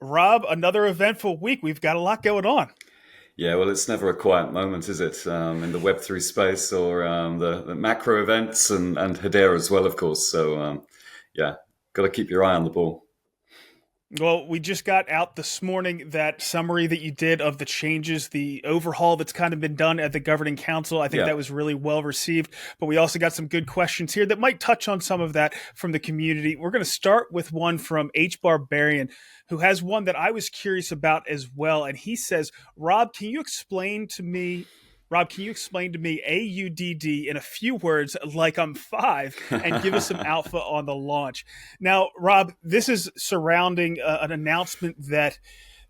Rob, another eventful week. We've got a lot going on. Yeah, well, it's never a quiet moment, is it? In the Web3 space or the macro events and Hedera as well, of course. So, yeah, got to keep your eye on the ball. Well, we just got out this morning that summary that you did of the changes, the overhaul that's kind of been done at the governing council. I think Yeah. that was really well received. But we also got some good questions here that might touch on some of that from the community. We're going to start with one from H Barbarian, who has one that I was curious about as well. And he says, Rob, can you explain to me AUDD in a few words, like I'm five, and give us some alpha on the launch? Now, Rob, this is surrounding an announcement that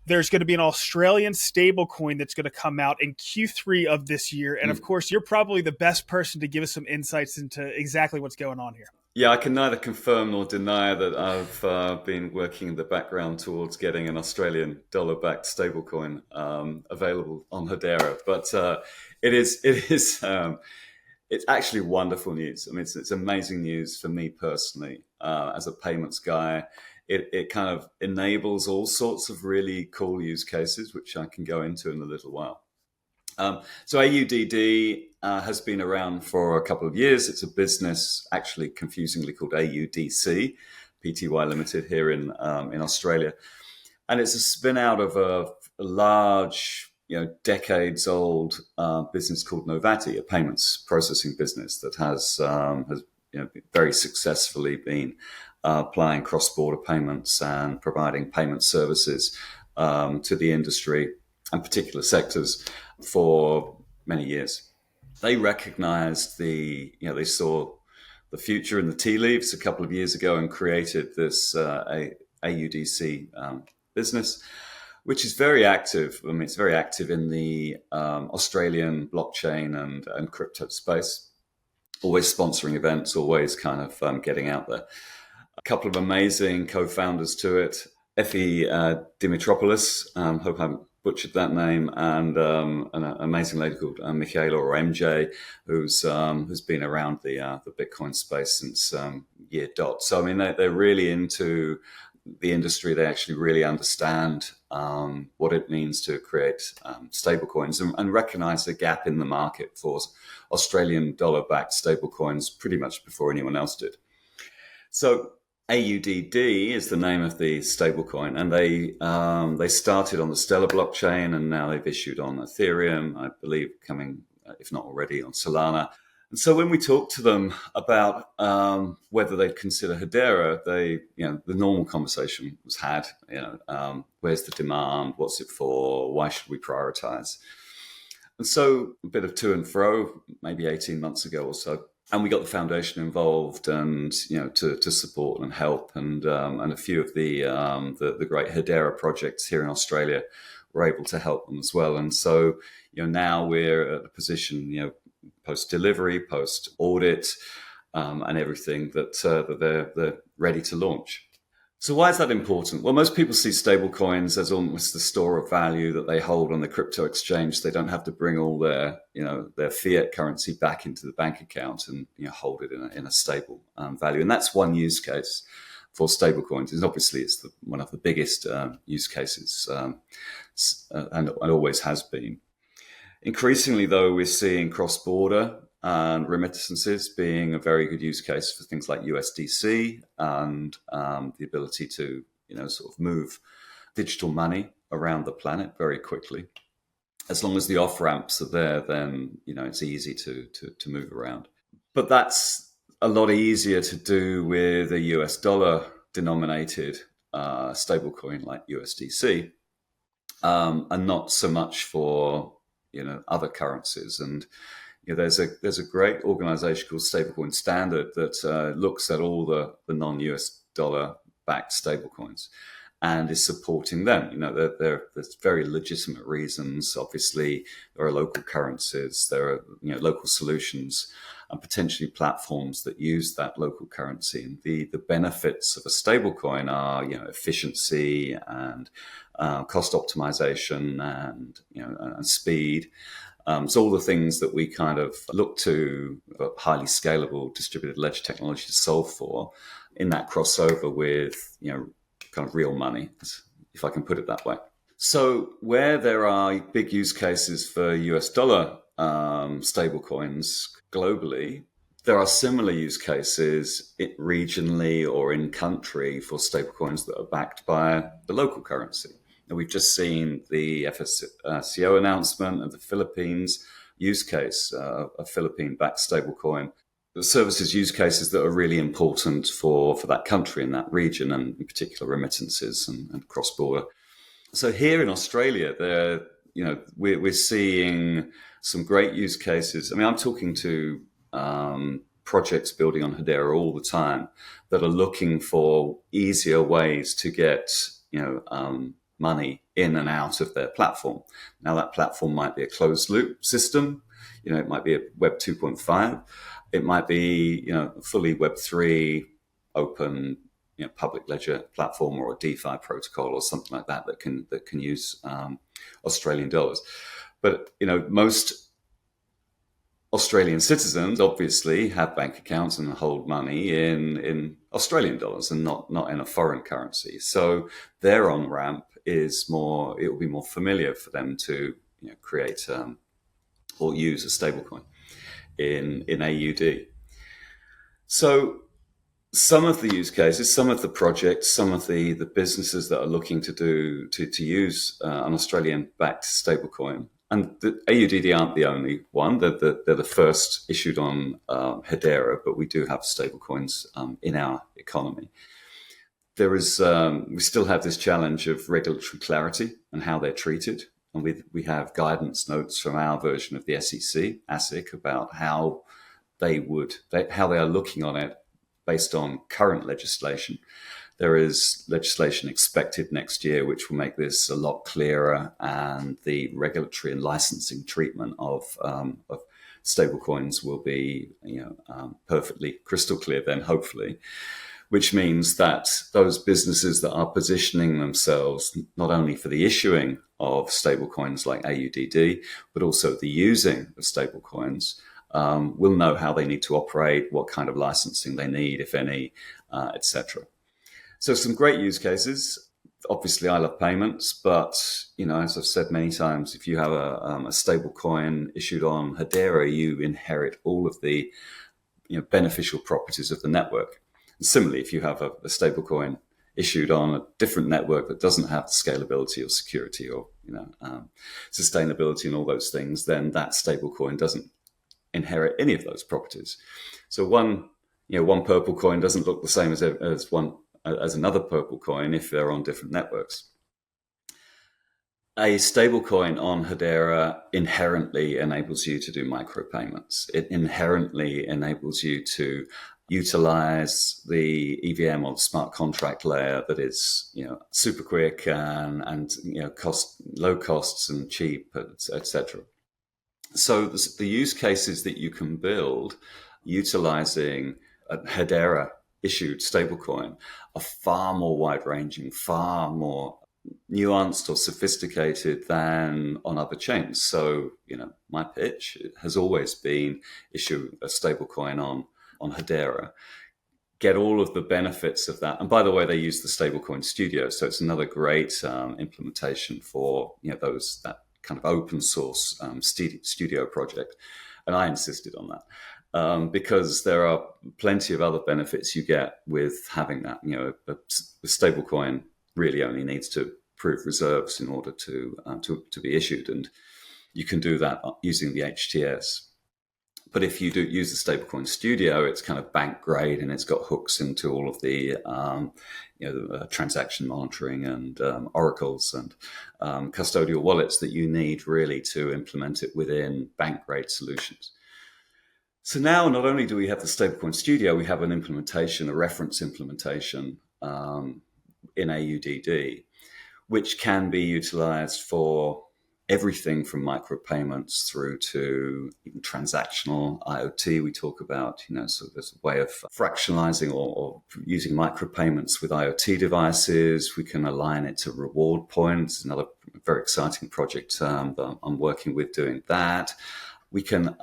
there's going to be an Australian stablecoin that's going to come out in Q3 of this year. And of course, you're probably the best person to give us some insights into exactly what's going on here. Yeah, I can neither confirm nor deny that I've been working in the background towards getting an Australian dollar-backed stablecoin available on Hedera. But it's actually wonderful news. I mean, it's amazing news for me personally as a payments guy. It kind of enables all sorts of really cool use cases, which I can go into in a little while. So AUDD has been around for a couple of years. It's a business, actually confusingly called AUDC, Pty Limited here in Australia, and it's a spin out of a large, decades old business called Novati, a payments processing business that has very successfully been applying cross-border payments and providing payment services to the industry and particular sectors for many years. They recognized they saw the future in the tea leaves a couple of years ago and created this AUDC business, which is very active. I mean, it's very active in the Australian blockchain and crypto space, always sponsoring events, always kind of getting out there. A couple of amazing co-founders to it. Effie Dimitropoulos, hope I haven't butchered that name, and an amazing lady called Michaela, or MJ, who's been around the Bitcoin space since year dot. So I mean, they're really into the industry. They actually really understand what it means to create stablecoins and recognize the gap in the market for Australian dollar-backed stablecoins pretty much before anyone else did. So AUDD is the name of the stablecoin, and they started on the Stellar blockchain, and now they've issued on Ethereum, I believe, coming, if not already, on Solana. And so when we talked to them about whether they'd consider Hedera, the normal conversation was had. Where's the demand? What's it for? Why should we prioritize? And so a bit of to and fro, maybe 18 months ago or so. And we got the foundation involved, and to support and help, and a few of the great Hedera projects here in Australia were able to help them as well. And so now we're at a position post delivery, post audit, and everything that they're ready to launch. So why is that important? Well, most people see stablecoins as almost the store of value that they hold on the crypto exchange. They don't have to bring all their fiat currency back into the bank account and hold it in a stable value. And that's one use case for stablecoins. And obviously, it's one of the biggest use cases, and always has been. Increasingly, though, we're seeing cross-border and remittances being a very good use case for things like USDC and the ability to, sort of move digital money around the planet very quickly. As long as the off-ramps are there, then, it's easy to move around. But that's a lot easier to do with a US dollar denominated stablecoin like USDC, and not so much for, other currencies. And there's a great organization called Stablecoin Standard that looks at all the non-US dollar backed stablecoins and is supporting them. There's very legitimate reasons. Obviously, there are local currencies, there are local solutions, and potentially platforms that use that local currency. And the benefits of a stablecoin are efficiency and cost optimization and speed. So all the things that we kind of look to highly scalable distributed ledger technology to solve for in that crossover with, kind of real money, if I can put it that way. So where there are big use cases for US dollar stablecoins globally, there are similar use cases regionally or in country for stablecoins that are backed by the local currency. And we've just seen the FSCO announcement of the Philippines use case, a Philippine-backed stablecoin. The services use cases that are really important for that country and that region, and in particular remittances and cross-border. So here in Australia, we're seeing some great use cases. I mean, I'm talking to projects building on Hedera all the time that are looking for easier ways to get money in and out of their platform. Now, that platform might be a closed loop system. It might be a Web 2.5. It might be fully Web3 open, public ledger platform, or a DeFi protocol or something like that can use Australian dollars. But most Australian citizens obviously have bank accounts and hold money in Australian dollars and not in a foreign currency. So their on ramp it will be more familiar for them to create or use a stablecoin in AUD. So some of the use cases, some of the projects, some of the businesses that are looking to use an Australian-backed stablecoin, and the AUDD aren't the only one. They're the first issued on Hedera, but we do have stablecoins in our economy. There is we still have this challenge of regulatory clarity and how they're treated, and we have guidance notes from our version of the SEC, ASIC, about how they are looking on it based on current legislation. There is legislation expected next year which will make this a lot clearer, and the regulatory and licensing treatment of stablecoins will be perfectly crystal clear then, hopefully, which means that those businesses that are positioning themselves not only for the issuing of stablecoins like AUDD, but also the using of stablecoins, will know how they need to operate, what kind of licensing they need, if any, etc. So some great use cases. Obviously, I love payments, but as I've said many times, if you have a stable coin issued on Hedera, you inherit all of the beneficial properties of the network. And similarly, if you have a stable coin issued on a different network that doesn't have the scalability or security or sustainability and all those things, then that stable coin doesn't inherit any of those properties. So one purple coin doesn't look the same as another purple coin if they're on different networks. A stable coin on Hedera inherently enables you to do micropayments. It inherently enables you to utilize the EVM or the smart contract layer that is super quick and low costs and cheap, etc. So the use cases that you can build utilizing a Hedera issued stablecoin are far more wide-ranging, far more nuanced or sophisticated than on other chains. So, my pitch has always been issue a stablecoin on Hedera, get all of the benefits of that. And by the way, they use the Stablecoin Studio, so it's another great implementation for that kind of open source studio project. And I insisted on that because there are plenty of other benefits you get with having that. The stablecoin really only needs to prove reserves in order to be issued, and you can do that using the HTS. But if you do use the Stablecoin Studio, it's kind of bank grade, and it's got hooks into all of the transaction monitoring and oracles and custodial wallets that you need really to implement it within bank grade solutions. So now not only do we have the Stablecoin Studio, we have an implementation, a reference implementation in AUDD, which can be utilized for everything from micropayments through to even transactional IoT. We talk about, sort of as a way of fractionalizing or using micropayments with IoT devices. We can align it to reward points, another very exciting project that I'm working with doing that. We can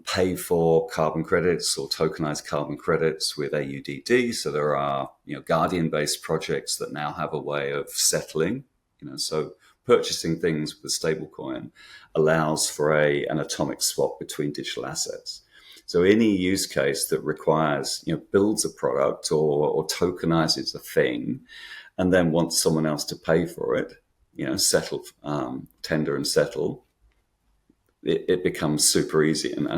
pay for carbon credits or tokenized carbon credits with AUDD. So there are Guardian-based projects that now have a way of settling So purchasing things with a stablecoin allows for an atomic swap between digital assets. So any use case that requires, builds a product or tokenizes a thing and then wants someone else to pay for it, settle, tender and settle, it becomes super easy. And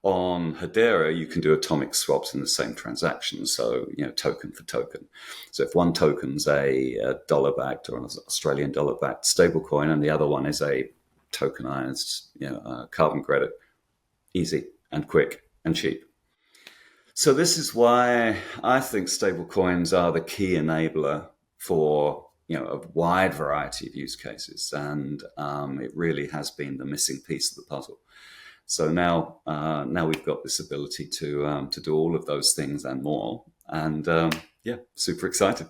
on Hedera, you can do atomic swaps in the same transaction. So, token for token. So if one token's a dollar-backed or an Australian dollar-backed stablecoin and the other one is a tokenized, carbon credit, easy and quick and cheap. So this is why I think stablecoins are the key enabler for a wide variety of use cases, and it really has been the missing piece of the puzzle. So now we've got this ability to do all of those things and more, and super excited.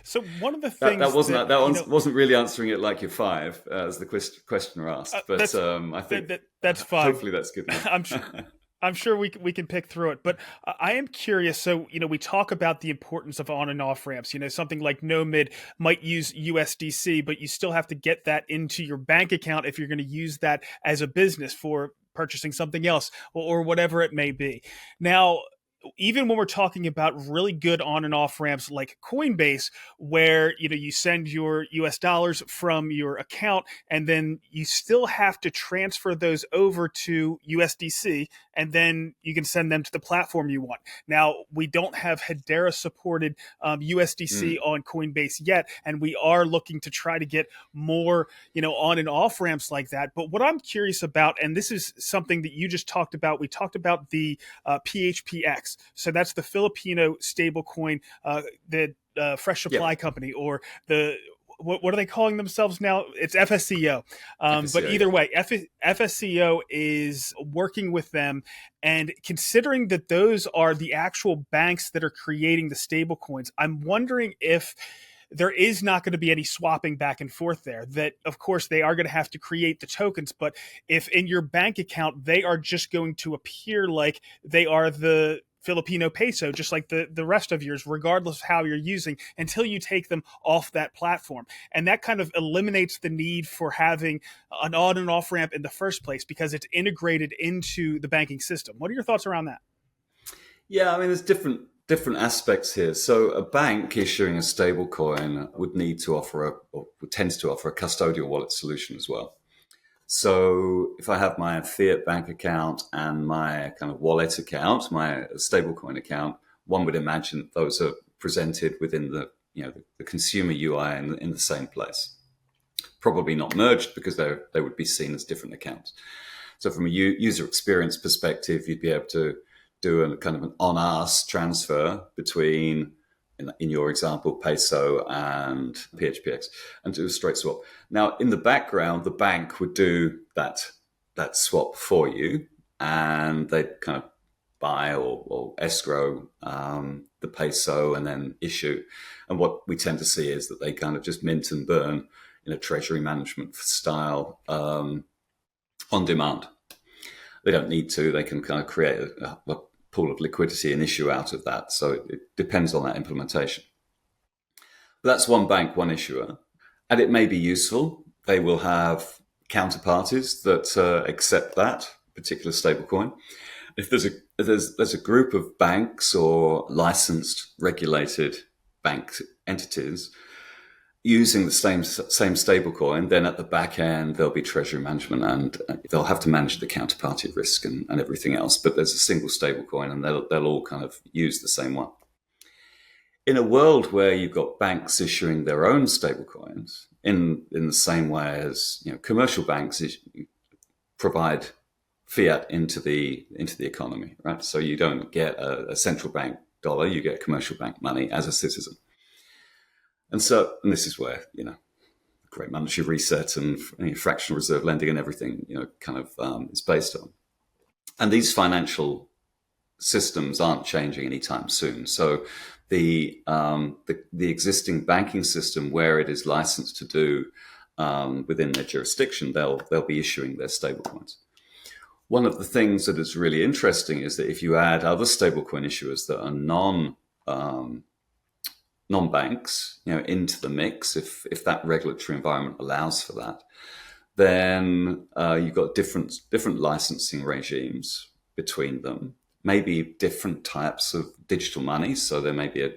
So one of the things that wasn't really answering it like you're five, as the questioner asked, but I think that's fine. Hopefully that's good enough. I'm sure we can pick through it, but I am curious. So, we talk about the importance of on and off ramps. Something like Nomad might use USDC, but you still have to get that into your bank account if you're going to use that as a business for purchasing something else or whatever it may be. Now, even when we're talking about really good on and off ramps like Coinbase, where you send your US dollars from your account and then you still have to transfer those over to USDC, and then you can send them to the platform you want. Now, we don't have Hedera supported USDC on Coinbase yet, and we are looking to try to get more on and off ramps like that. But what I'm curious about, and this is something that you just talked about, we talked about the PHPX. So that's the Filipino stablecoin, the Fresh Supply Company, or the what are they calling themselves now? It's FSCO. But either way, FSCO is working with them. And considering that those are the actual banks that are creating the stablecoins, I'm wondering if there is not going to be any swapping back and forth there. That, of course, they are going to have to create the tokens, but if in your bank account, they are just going to appear like they are the Filipino peso, just like the rest of yours, regardless of how you're using, until you take them off that platform. And that kind of eliminates the need for having an on and off ramp in the first place because it's integrated into the banking system. What are your thoughts around that? Yeah, I mean, there's different aspects here. So a bank issuing a stable coin would need to offer tends to offer a custodial wallet solution as well. So if I have my fiat bank account and my kind of wallet account, my stablecoin account, one would imagine that those are presented within the consumer UI in the same place. Probably not merged because they would be seen as different accounts. So from a user experience perspective, you'd be able to do a kind of an on-ask transfer between, in your example, peso and PHPX, and do a straight swap. Now, in the background, the bank would do that swap for you, and they'd kind of buy or escrow the peso and then issue. And what we tend to see is that they kind of just mint and burn in a treasury management style on demand. They don't need to. They can kind of create a pool of liquidity and issue out of that. So it depends on that implementation. But that's one bank, one issuer. And it may be useful. They will have counterparties that accept that particular stablecoin. If there's a group of banks or licensed, regulated bank entities using the same stablecoin, then at the back end there'll be treasury management and they'll have to manage the counterparty risk and everything else. But there's a single stablecoin and they'll all kind of use the same one. In a world where you've got banks issuing their own stablecoins in the same way as commercial banks provide fiat into the economy, right? So you don't get a central bank dollar, you get commercial bank money as a citizen. And this is where, great monetary reset and fractional reserve lending and everything, is based on. And these financial systems aren't changing anytime soon. So the existing banking system, where it is licensed to do within their jurisdiction, they'll be issuing their stablecoins. One of the things that is really interesting is that if you add other stablecoin issuers that are non-banks, into the mix, if that regulatory environment allows for that, then you've got different licensing regimes between them. Maybe different types of digital money. So there may be a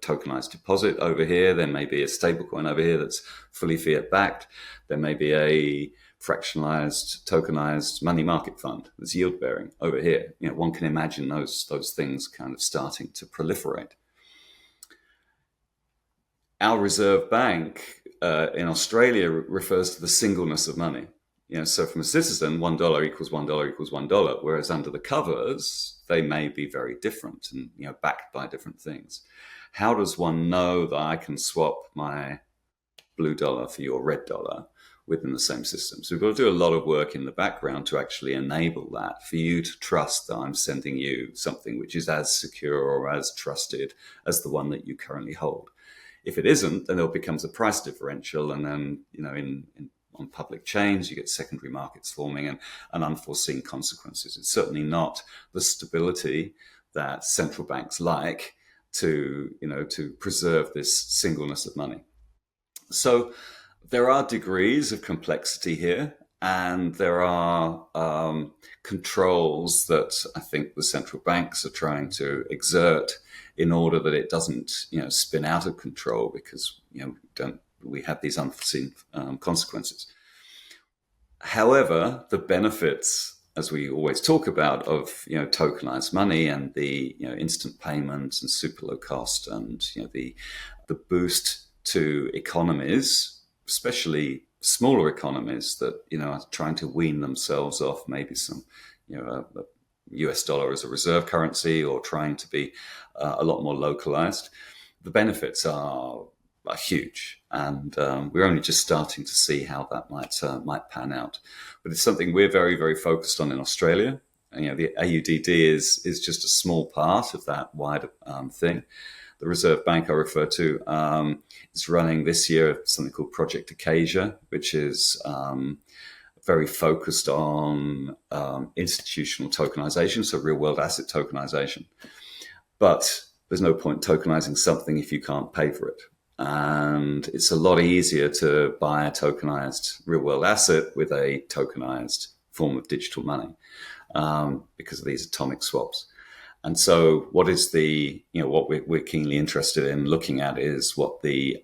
tokenized deposit over here. There may be a stablecoin over here that's fully fiat backed. There may be a fractionalized, tokenized money market fund that's yield bearing over here. One can imagine those things kind of starting to proliferate. Our Reserve Bank in Australia refers to the singleness of money. So from a citizen, $1 equals $1 equals $1, whereas under the covers, they may be very different and backed by different things. How does one know that I can swap my blue dollar for your red dollar within the same system? So we've got to do a lot of work in the background to actually enable that, for you to trust that I'm sending you something which is as secure or as trusted as the one that you currently hold. If it isn't, then there becomes a price differential, and then on public chains, you get secondary markets forming and unforeseen consequences. It's certainly not the stability that central banks like to preserve this singleness of money. So there are degrees of complexity here, and there are controls that I think the central banks are trying to exert in order that it doesn't spin out of control, because we have these unforeseen consequences. However, the benefits, as we always talk about, of tokenized money and the instant payments and super low cost, and the boost to economies, especially smaller economies that are trying to wean themselves off maybe some a US dollar as a reserve currency, or trying to be a lot more localized. The benefits are huge, and we're only just starting to see how that might pan out. But it's something we're very, very focused on in Australia. And, the AUDD is just a small part of that wider thing. The Reserve Bank I refer to is running this year something called Project Acacia, which is very focused on institutional tokenization, so real-world asset tokenization. But there's no point tokenizing something if you can't pay for it. And it's a lot easier to buy a tokenized real-world asset with a tokenized form of digital money because of these atomic swaps. And so what is what we're keenly interested in looking at is what the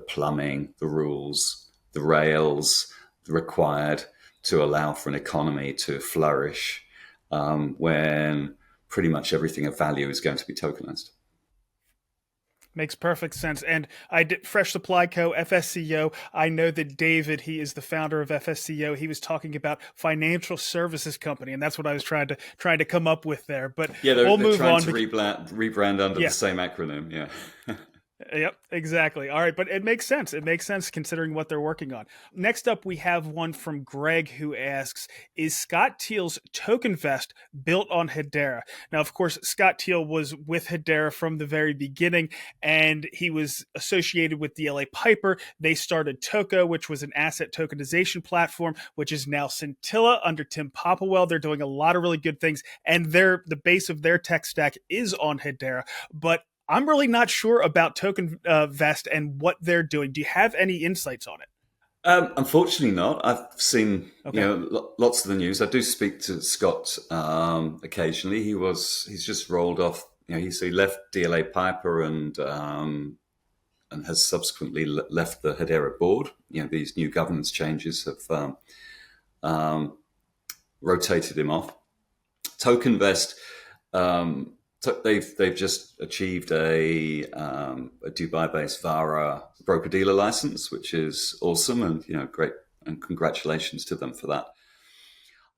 plumbing, the rules, the rails required to allow for an economy to flourish when pretty much everything of value is going to be tokenized. Makes perfect sense. And I did Fresh Supply Co., FSCO. I know that David, he is the founder of FSCO. He was talking about financial services company, and that's what I was trying to come up with there. But yeah, they're move trying on to rebrand under the same acronym. Yeah. Yep, exactly. All right, but it makes sense. It makes sense considering what they're working on. Next up, we have one from Greg who asks, is Scott Teal's Tokenvest built on Hedera? Now, of course, Scott Teal was with Hedera from the very beginning, and he was associated with DLA Piper. They started Toko, which was an asset tokenization platform, which is now Scintilla under Tim Popplewell. They're doing a lot of really good things, and the base of their tech stack is on Hedera. But I'm really not sure about Tokenvest and what they're doing. Do you have any insights on it? Unfortunately not. I've seen lots of the news. I do speak to Scott occasionally. He's just rolled off. He left DLA Piper and has subsequently left the Hedera board. These new governance changes have rotated him off. Tokenvest. They've just achieved a Dubai-based VARA broker-dealer license, which is awesome, and great, and congratulations to them for that.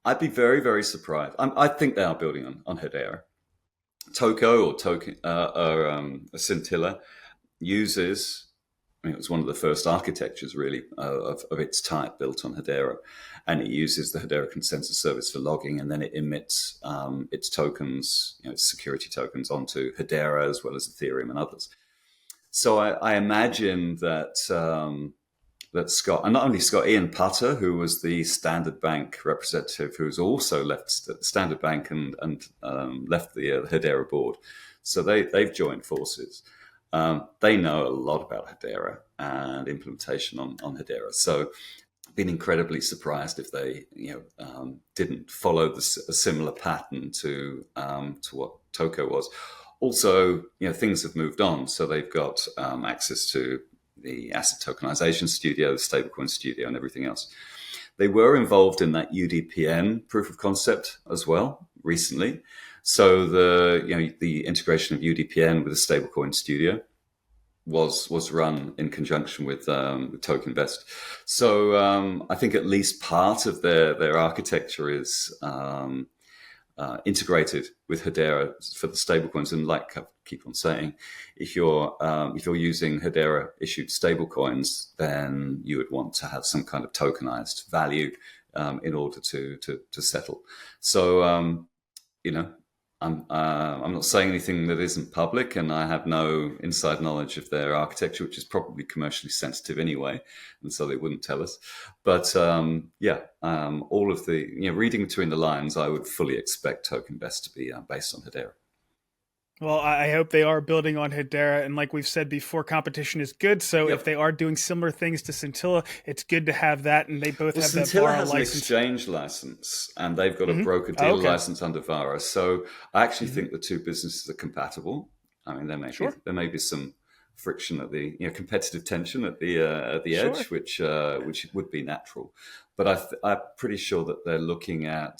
I'd be very, very surprised. I think they are building on Hedera. Toko or Scintilla uses. It was one of the first architectures, really, of its type built on Hedera. And it uses the Hedera consensus service for logging, and then it emits its tokens, its security tokens, onto Hedera as well as Ethereum and others. So I imagine that Scott, and not only Scott, Ian Putter, who was the Standard Bank representative, who's also left Standard Bank and left the Hedera board. So they've joined forces. They know a lot about Hedera and implementation on Hedera. So been incredibly surprised if they didn't follow a similar pattern to what Toko was. Also, things have moved on, so they've got access to the asset tokenization studio, the stablecoin studio, and everything else. They were involved in that UDPN proof of concept as well recently. So the integration of UDPN with the stablecoin studio was run in conjunction with Tokenvest. So I think at least part of their architecture is integrated with Hedera for the stablecoins. And like I keep on saying, if you're using Hedera issued stablecoins, then you would want to have some kind of tokenized value in order to settle. So I'm not saying anything that isn't public, and I have no inside knowledge of their architecture, which is probably commercially sensitive anyway, and so they wouldn't tell us. But all of the reading between the lines, I would fully expect Tokenvest to be based on Hedera. Well, I hope they are building on Hedera, and like we've said before, competition is good. So if they are doing similar things to Scintilla, it's good to have that, and they both have that Scintilla VARA has license. An exchange license, and they've got a broker-dealer license under VARA. So I actually think the two businesses are compatible. I mean, there may be some friction at the competitive tension at the edge, which would be natural. But I'm pretty sure that they're looking at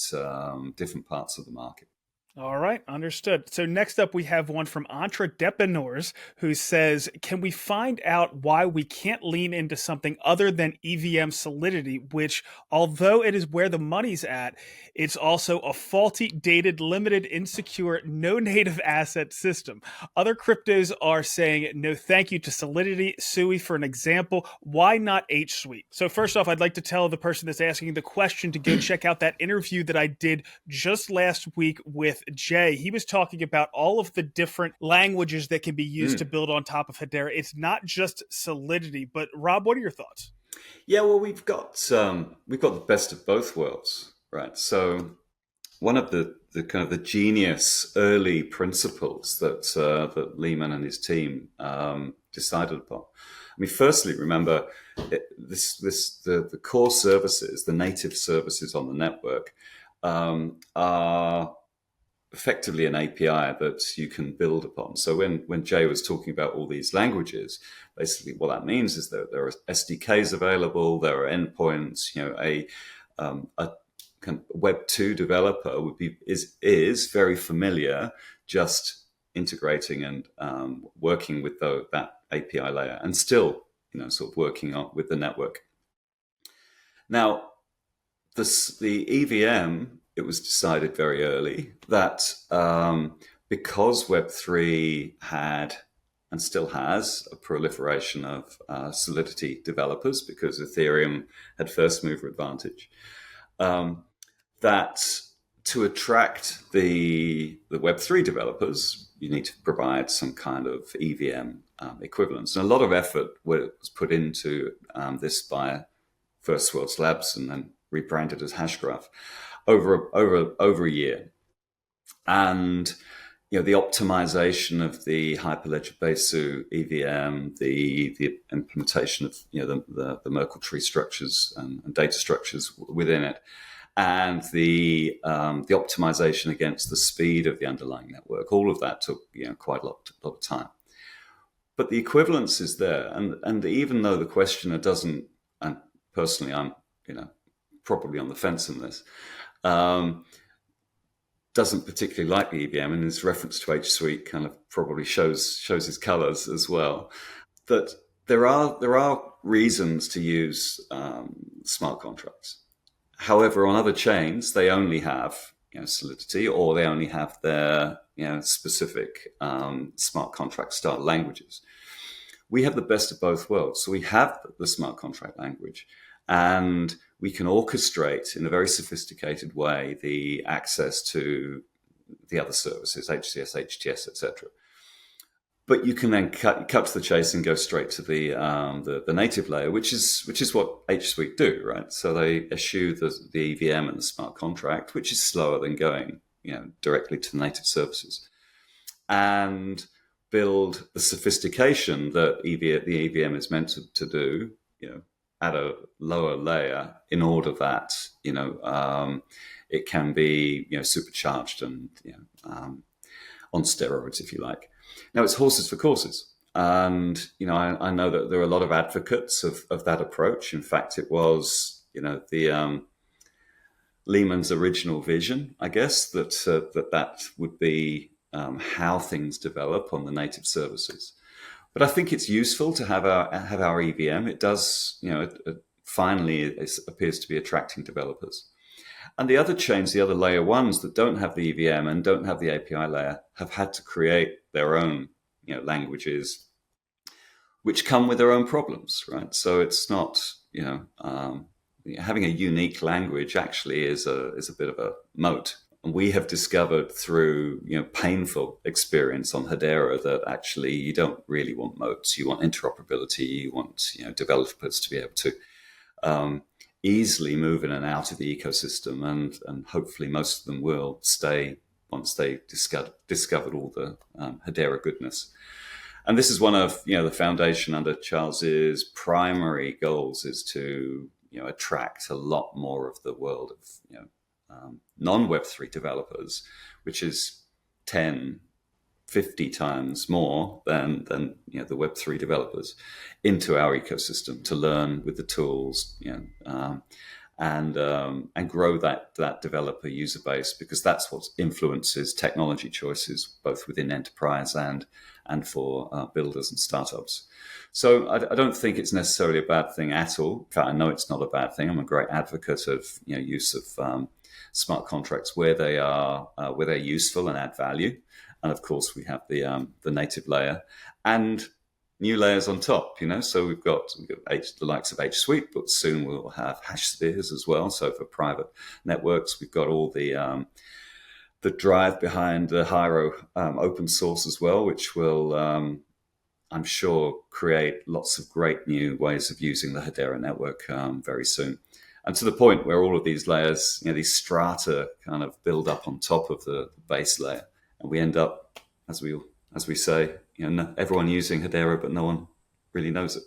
different parts of the market. All right, understood. So next up, we have one from Entre Depinors, who says, can we find out why we can't lean into something other than EVM solidity, which, although it is where the money's at, it's also a faulty, dated, limited, insecure, no native asset system. Other cryptos are saying no thank you to Solidity. Sui, for an example, why not HSuite? So first off, I'd like to tell the person that's asking the question to go check out that interview that I did just last week with Jay. He was talking about all of the different languages that can be used to build on top of Hedera. It's not just Solidity, but Rob, what are your thoughts? Yeah, well, we've got the best of both worlds, right? So one of the kind of the genius early principles that Lehman and his team decided upon. I mean, firstly, remember the core services, the native services on the network, are effectively an API that you can build upon. So when Jay was talking about all these languages, basically what that means is that there are SDKs available, there are endpoints. A kind of Web 2 developer is very familiar just integrating and working with that API layer, and still sort of working with the network. Now, the EVM. It was decided very early that because Web3 had and still has a proliferation of Solidity developers, because Ethereum had first mover advantage, that to attract the Web3 developers, you need to provide some kind of EVM equivalence. And a lot of effort was put into this by First Worlds Labs and then rebranded as Hashgraph over a year. And the optimization of the Hyperledger Besu EVM, the implementation of the Merkle tree structures and data structures within it, and the optimization against the speed of the underlying network, all of that took quite a lot of time. But the equivalence is there, and even though the questioner doesn't, and personally I'm probably on the fence on this, doesn't particularly like the EVM, and his reference to HSuite kind of probably shows his colors as well. That there are reasons to use smart contracts. However, on other chains, they only have Solidity, or they only have their specific smart contract style languages. We have the best of both worlds. So we have the smart contract language, and we can orchestrate in a very sophisticated way the access to the other services, HCS, HTS, etc. But you can then cut to the chase and go straight to the native layer, which is what HSuite do, right? So they eschew the EVM and the smart contract, which is slower than going directly to the native services. And build the sophistication that the EVM is meant to do, at a lower layer in order that, it can be, supercharged and, on steroids, if you like. Now, it's horses for courses. And, I know that there are a lot of advocates of that approach. In fact, it was, the Lehman's original vision, I guess, that would be how things develop on the native services. But I think it's useful to have our EVM. It does, finally it appears to be attracting developers. And the other chains, the other layer ones that don't have the EVM and don't have the API layer, have had to create their own, languages, which come with their own problems, right? So it's not, having a unique language actually is a bit of a moat. And we have discovered through, painful experience on Hedera that actually you don't really want moats. You want interoperability. You want, developers to be able to easily move in and out of the ecosystem, and hopefully most of them will stay once they discovered all the Hedera goodness. And this is one of the foundation under Charles's primary goals, is to attract a lot more of the world of non-Web3 developers, which is 10, 50 times more than the Web3 developers, into our ecosystem to learn with the tools, and grow that developer user base, because that's what influences technology choices, both within enterprise and for builders and startups. So I don't think it's necessarily a bad thing at all. In fact, I know it's not a bad thing. I'm a great advocate of use of smart contracts where they're useful and add value. And of course, we have the native layer and new layers on top. So we've got the likes of H Suite, but soon we'll have hash spheres as well. So for private networks, we've got all the drive behind the Hyro open source as well, which will, I'm sure, create lots of great new ways of using the Hedera network very soon. And to the point where all of these layers, these strata kind of build up on top of the base layer. And we end up, as we say, everyone using Hedera, but no one really knows it.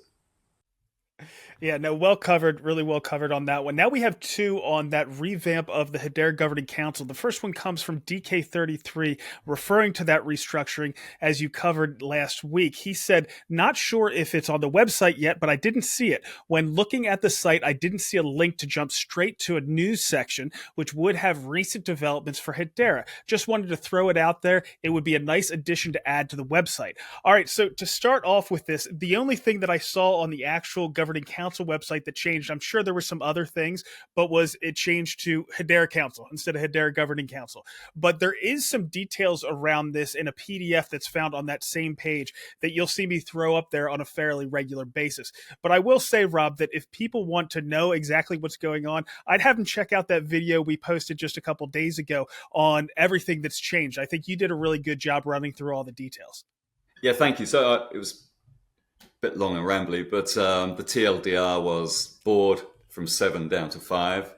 Yeah, no, well covered, really well covered on that one. Now we have two on that revamp of the Hedera Governing Council. The first one comes from DK33, referring to that restructuring as you covered last week. He said, not sure if it's on the website yet, but I didn't see it. When looking at the site, I didn't see a link to jump straight to a news section, which would have recent developments for Hedera. Just wanted to throw it out there. It would be a nice addition to add to the website. All right, so to start off with this, the only thing that I saw on the actual Governing Council website that changed, I'm sure there were some other things, but it changed to Hedera Council instead of Hedera Governing Council. But there is some details around this in a PDF that's found on that same page that you'll see me throw up there on a fairly regular basis. But I will say, Rob, that if people want to know exactly what's going on, I'd have them check out that video we posted just a couple days ago on everything that's changed. I think you did a really good job running through all the details. Yeah, thank you. So it was bit long and rambly, but the TLDR was board from 7 down to 5,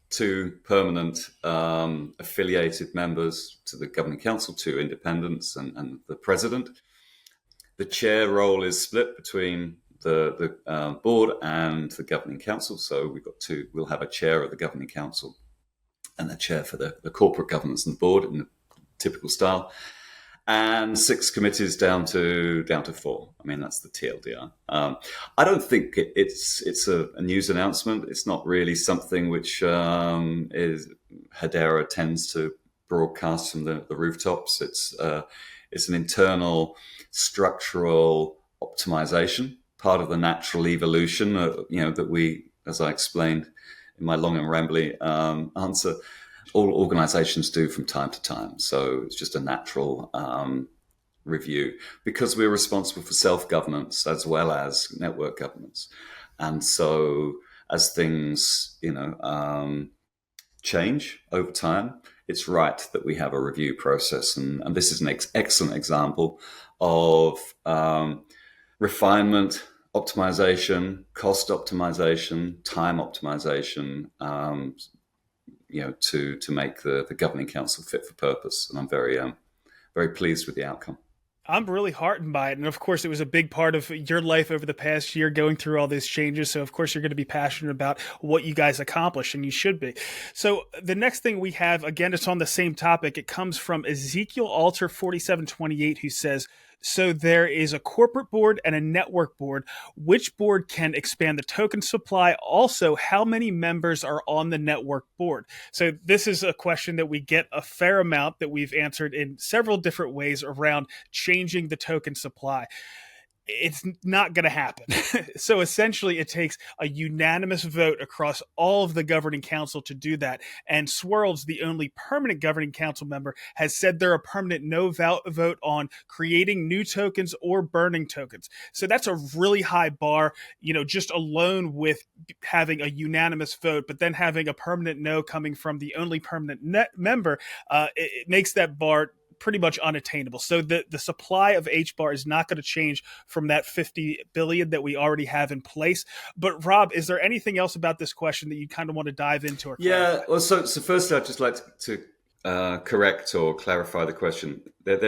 2 permanent affiliated members to the Governing Council, 2 independents, and the president. The chair role is split between the board and the Governing Council. So we'll have a chair of the Governing Council and a chair for the corporate governance and the board in the typical style. And 6 committees down to 4. I mean, that's the TLDR. I don't think it's a news announcement. It's not really something which is Hedera tends to broadcast from the rooftops. It's an internal structural optimization, part of the natural evolution. That we, as I explained in my long and rambly answer, all organizations do from time to time. So it's just a natural review, because we're responsible for self-governance as well as network governance. And so as things, change over time, it's right that we have a review process. And this is an excellent example of refinement, optimization, cost optimization, time optimization, to make the Governing Council fit for purpose. And I'm very pleased with the outcome. I'm really heartened by it. And of course, it was a big part of your life over the past year going through all these changes. So, of course, you're going to be passionate about what you guys accomplish, and you should be. So, the next thing we have, again, it's on the same topic. It comes from Ezekiel Alter 4728, who says, so there is a corporate board and a network board. Which board can expand the token supply? Also, how many members are on the network board? So this is a question that we get a fair amount, that we've answered in several different ways around changing the token supply. It's not going to happen. So essentially, it takes a unanimous vote across all of the governing council to do that. And Swirls, the only permanent governing council member, has said they're a permanent no vote on creating new tokens or burning tokens. So that's a really high bar, just alone with having a unanimous vote, but then having a permanent no coming from the only permanent member, it makes that bar pretty much unattainable. So the supply of HBAR is not going to change from that 50 billion that we already have in place. But Rob, is there anything else about this question that you kind of want to dive into or clarify? Yeah, well, so firstly, I'd just like to correct or clarify the question. There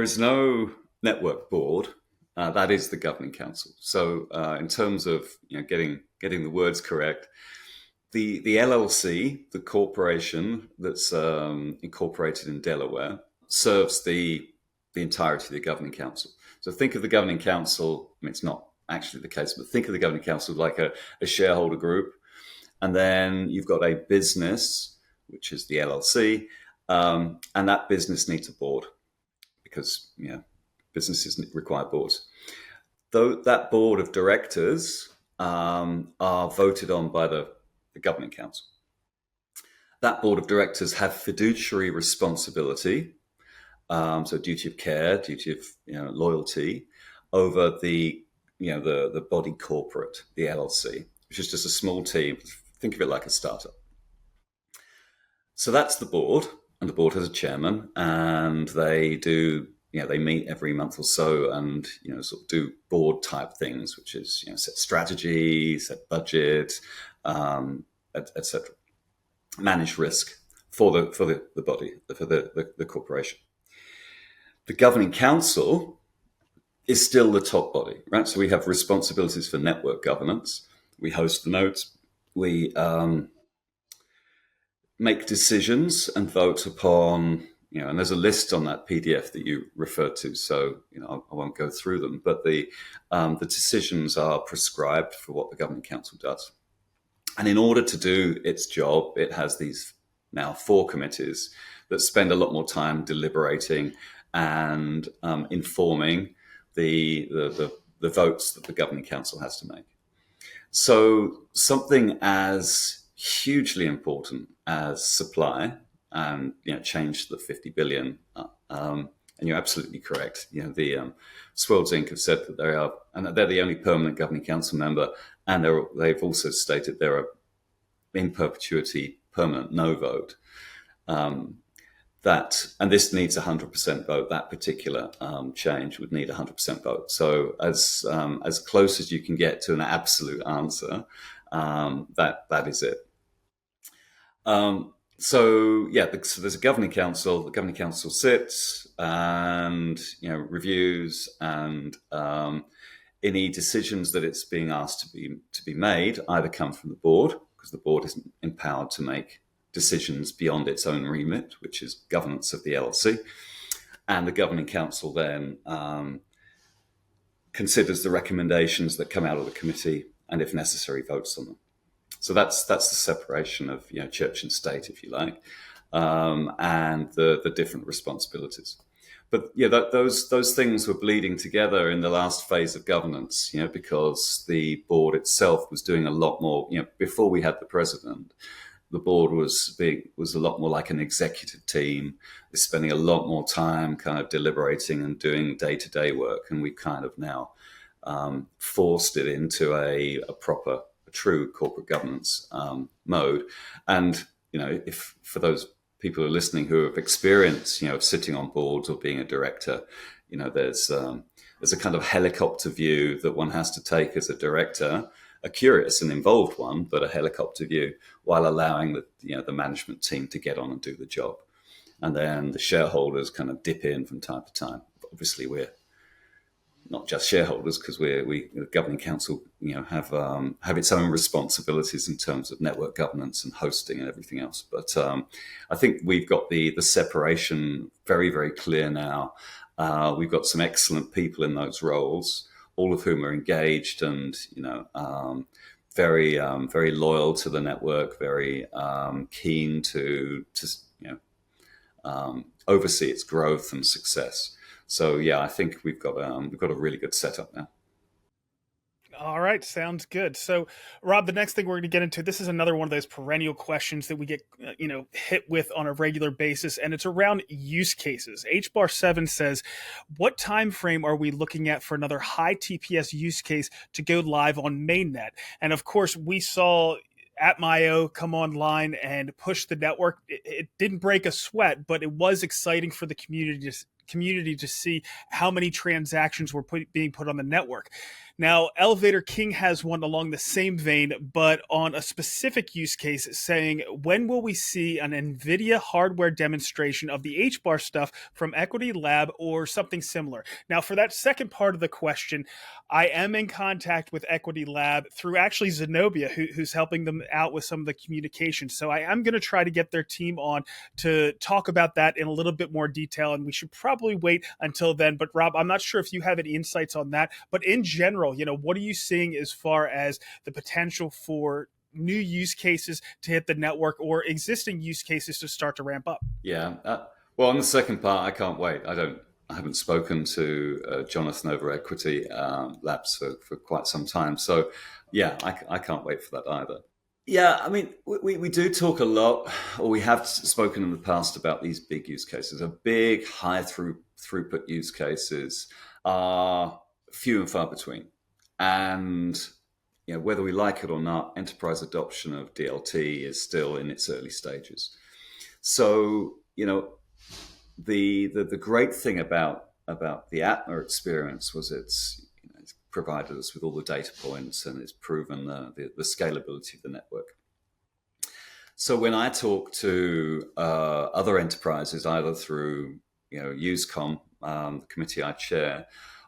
is no network board. That is the governing council. So in terms of getting the words correct, the LLC, the corporation that's incorporated in Delaware, serves the entirety of the governing council. So think of the governing council. I mean, it's not actually the case, but think of the governing council like a shareholder group, and then you've got a business, which is the LLC, and that business needs a board because businesses require boards. Though that board of directors are voted on by the governing council. That board of directors have fiduciary responsibility, so duty of care, duty of loyalty over the body corporate, the LLC, which is just a small team. Think of it like a startup. So that's the board, and the board has a chairman, and they do. They meet every month or so and, sort of do board type things, which is, set strategy, set budget, etc. Manage risk for the body, for the corporation. The governing council is still the top body, right? So we have responsibilities for network governance. We host the nodes. We make decisions and vote upon, and there's a list on that PDF that you referred to, so I won't go through them. But the decisions are prescribed for what the governing council does, and in order to do its job, it has these now 4 committees that spend a lot more time deliberating and informing the votes that the governing council has to make. So something as hugely important as supply and change the 50 billion. And you're absolutely correct. The Swirls Inc. have said that they are, and they're the only permanent governing council member, and they've also stated they're a in perpetuity permanent no vote. And this needs 100% vote. That particular change would need 100% vote. So as close as you can get to an absolute answer, that is it. So there's a governing council. The governing council sits and reviews, and any decisions that it's being asked to be made either come from the board, because the board isn't empowered to make decisions beyond its own remit, which is governance of the LLC, and the governing council then considers the recommendations that come out of the committee, and if necessary, votes on them. So that's the separation of church and state, if you like, and the different responsibilities. But those things were bleeding together in the last phase of governance, because the board itself was doing a lot more. Before we had the president, the board was a lot more like an executive team. They're spending a lot more time kind of deliberating and doing day-to-day work, and we kind of now forced it into a proper, true corporate governance mode. And if for those people who are listening who have experience of sitting on boards or being a director, there's a kind of helicopter view that one has to take as a director, a curious and involved one, but a helicopter view, while allowing the management team to get on and do the job. and then the shareholders kind of dip in from time to time. Obviously, we're not just shareholders, because the governing council, have its own responsibilities in terms of network governance and hosting and everything else. But I think we've got the separation very, very clear now. We've got some excellent people in those roles, all of whom are engaged and very very loyal to the network, very keen to oversee its growth and success. So yeah, I think we've got a really good setup now. All right, sounds good. So, Rob, the next thing we're going to get into, this is another one of those perennial questions that we get, hit with on a regular basis, and it's around use cases. HBAR 7 says, what time frame are we looking at for another high TPS use case to go live on mainnet? And of course, we saw Atmio come online and push the network. It didn't break a sweat, but it was exciting for the community to see how many transactions were being put on the network. Now, Elevator King has one along the same vein, but on a specific use case saying, when will we see an NVIDIA hardware demonstration of the HBAR stuff from Equity Lab or something similar? Now, for that second part of the question, I am in contact with Equity Lab through actually Zenobia, who's helping them out with some of the communication. So I am going to try to get their team on to talk about that in a little bit more detail, and we should probably wait until then. But Rob, I'm not sure if you have any insights on that, but in general, what are you seeing as far as the potential for new use cases to hit the network or existing use cases to start to ramp up? Yeah. Well, on the second part, I can't wait. I haven't spoken to Jonathan over Equity Labs for quite some time. So yeah, I can't wait for that either. Yeah, I mean, we do talk a lot, or we have spoken in the past about these big use cases. A big high throughput use cases are few and far between. And whether we like it or not, enterprise adoption of DLT is still in its early stages. So the great thing about the Atma experience was it's provided us with all the data points, and it's proven the scalability of the network. So when I talk to other enterprises, either through UseCom, the committee I chair,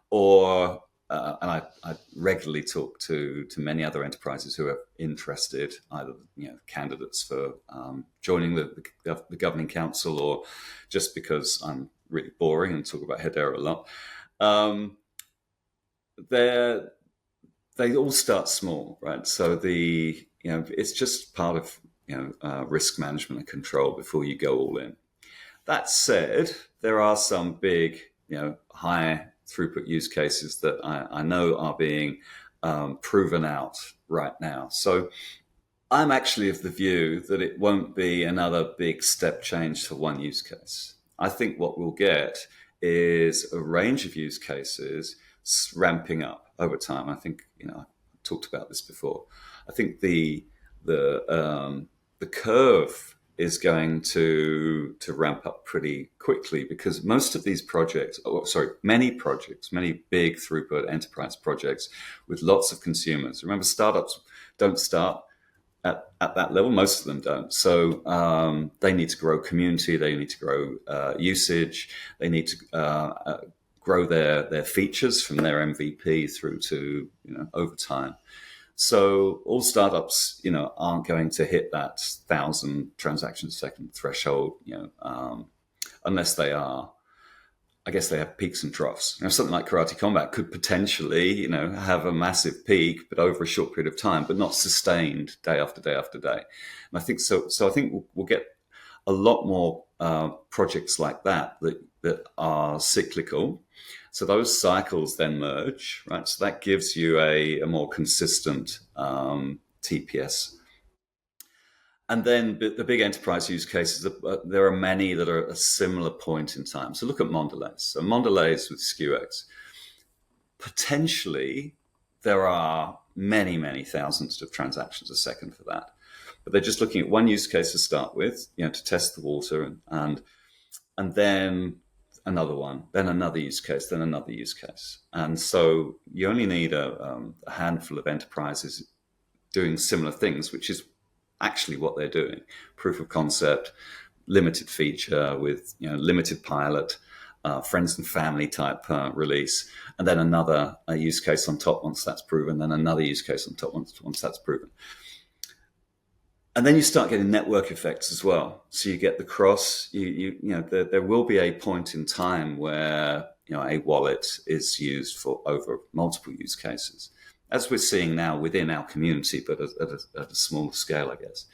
or and I regularly talk to many other enterprises who are interested, either candidates for joining the governing council, or just because I'm really boring and talk about Hedera a lot. They all start small, right? So it's just part of risk management and control before you go all in. That said, there are some big high throughput use cases that I know are being proven out right now. So I'm actually of the view that it won't be another big step change for one use case. I think what we'll get is a range of use cases ramping up over time. I think I talked about this before. I think the curve is going to ramp up pretty quickly, because most of these many big throughput enterprise projects with lots of consumers. Remember, startups don't start at that level. Most of them don't. So they need to grow community. They need to grow usage. They need to grow their features from their MVP through to over time. So all startups, aren't going to hit that 1,000 transactions a second threshold, unless they are. I guess they have peaks and troughs. Something like Karate Combat could potentially, have a massive peak, but over a short period of time, but not sustained day after day after day. And I think so. So I think we'll get a lot more projects like that are cyclical. So those cycles then merge, right? So that gives you a more consistent TPS. And then the big enterprise use cases, there are many that are at a similar point in time. So look at Mondelez. So Mondelez with SKUX. Potentially, there are many, many thousands of transactions a second for that. But they're just looking at one use case to start with, to test the water, and then another one, then another use case, then another use case. And so you only need a handful of enterprises doing similar things, which is actually what they're doing. Proof of concept, limited feature with limited pilot, friends and family type release, and then another use case on top once that's proven, then another use case on top once that's proven. And then you start getting network effects as well. So you get the cross. There will be a point in time where a wallet is used for over multiple use cases, as we're seeing now within our community, but at a smaller scale, I guess.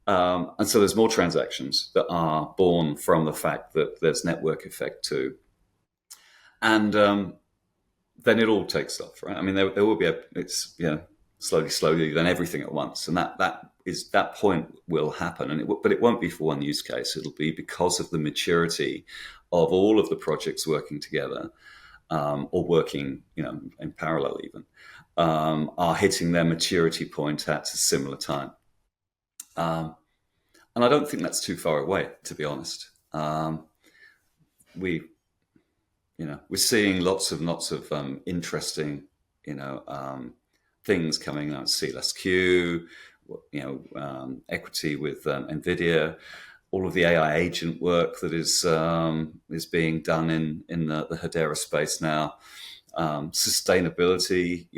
And so there's more transactions that are born from the fact that there's network effect too. And then it all takes off, right? I mean, there will be slowly, then everything at once. And that point will happen. But it won't be for one use case. It'll be because of the maturity of all of the projects working together, or working, in parallel even, are hitting their maturity point at a similar time. And I don't think that's too far away, to be honest. We're seeing lots of interesting, things coming out. CLSQ, equity with NVIDIA, all of the AI agent work that is being done in the Hedera space now. Sustainability,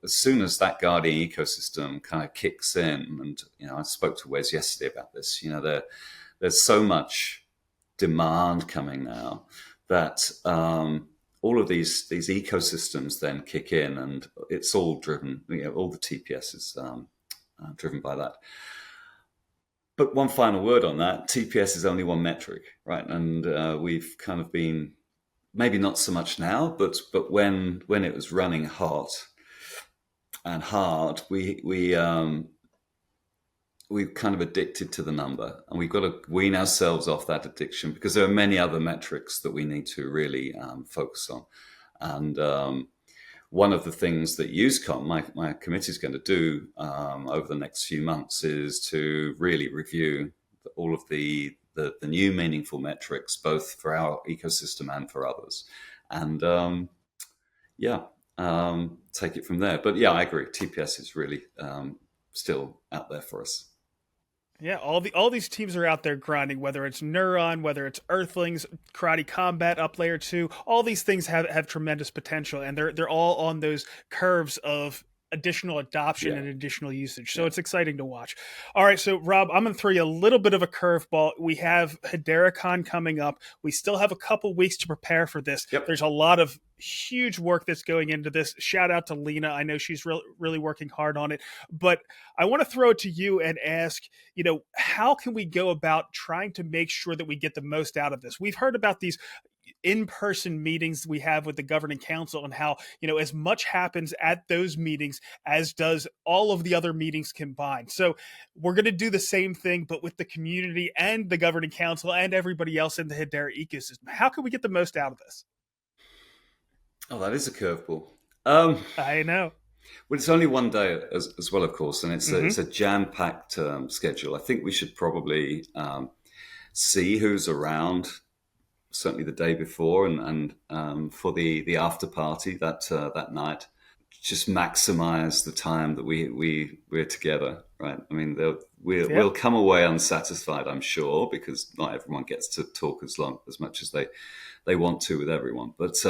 as soon as that guardian ecosystem kind of kicks in, and I spoke to Wes yesterday about this, there's so much demand coming now that all of these ecosystems then kick in, and it's all driven, all the TPS is driven by that. But one final word on that, TPS is only one metric, right? And we've kind of been, maybe not so much now, but when it was running hot and hard, we kind of addicted to the number, and we've got to wean ourselves off that addiction, because there are many other metrics that we need to really focus on. And one of the things that UseCon, my committee, is going to do over the next few months is to really review all of the new meaningful metrics, both for our ecosystem and for others. And take it from there. But yeah, I agree. TPS is really still out there for us. Yeah, all these teams are out there grinding, whether it's Neuron, whether it's Earthlings, Karate Combat up layer 2, all these things have tremendous potential, and they're all on those curves of additional adoption and additional usage. So it's exciting to watch. All right, so Rob, I'm going to throw you a little bit of a curveball. We have HederaCon coming up. We still have a couple weeks to prepare for this. Yep. There's a lot of huge work that's going into this. Shout out to Lena. I know she's really working hard on it. But I want to throw it to you and ask, how can we go about trying to make sure that we get the most out of this? We've heard about these in-person meetings we have with the governing council, and how, as much happens at those meetings as does all of the other meetings combined. So we're going to do the same thing, but with the community and the governing council and everybody else in the Hedera ecosystem. How can we get the most out of this? Oh, that is a curveball. I know. Well, it's only one day as well, of course, and it's a jam-packed schedule. I think we should probably see who's around, certainly the day before, and for the after party that night. Just maximize the time that we're together, right? I mean, we'll come away unsatisfied, I'm sure, because not everyone gets to talk as much as they want to with everyone. But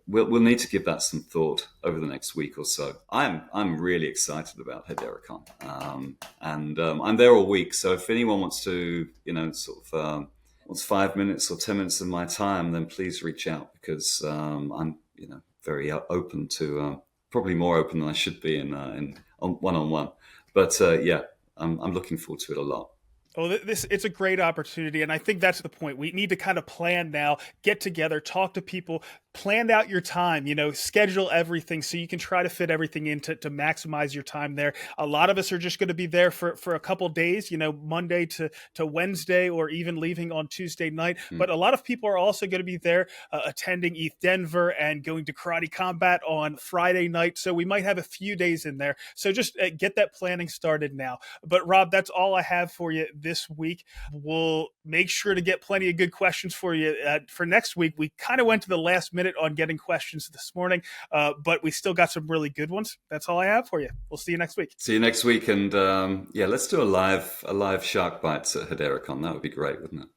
we'll need to give that some thought over the next week or so. I'm really excited about HederaCon, and I'm there all week. So if anyone wants to, wants 5 minutes or 10 minutes of my time, then please reach out, because I'm very open to, probably more open than I should be in one-on-one. But I'm looking forward to it a lot. Oh, it's a great opportunity, and I think that's the point. We need to kind of plan now, get together, talk to people, plan out your time, schedule everything so you can try to fit everything in to maximize your time there. A lot of us are just going to be there for a couple days, Monday to Wednesday, or even leaving on Tuesday night. But a lot of people are also going to be there attending ETH Denver and going to Karate Combat on Friday night. So we might have a few days in there. So just get that planning started now. But Rob, that's all I have for you this week. We'll make sure to get plenty of good questions for you for next week. We kind of went to the last minute on getting questions this morning, but we still got some really good ones. That's all I have for you. We'll see you next week. See you next week. And let's do a live Shark Bites at HederaCon. That would be great, wouldn't it?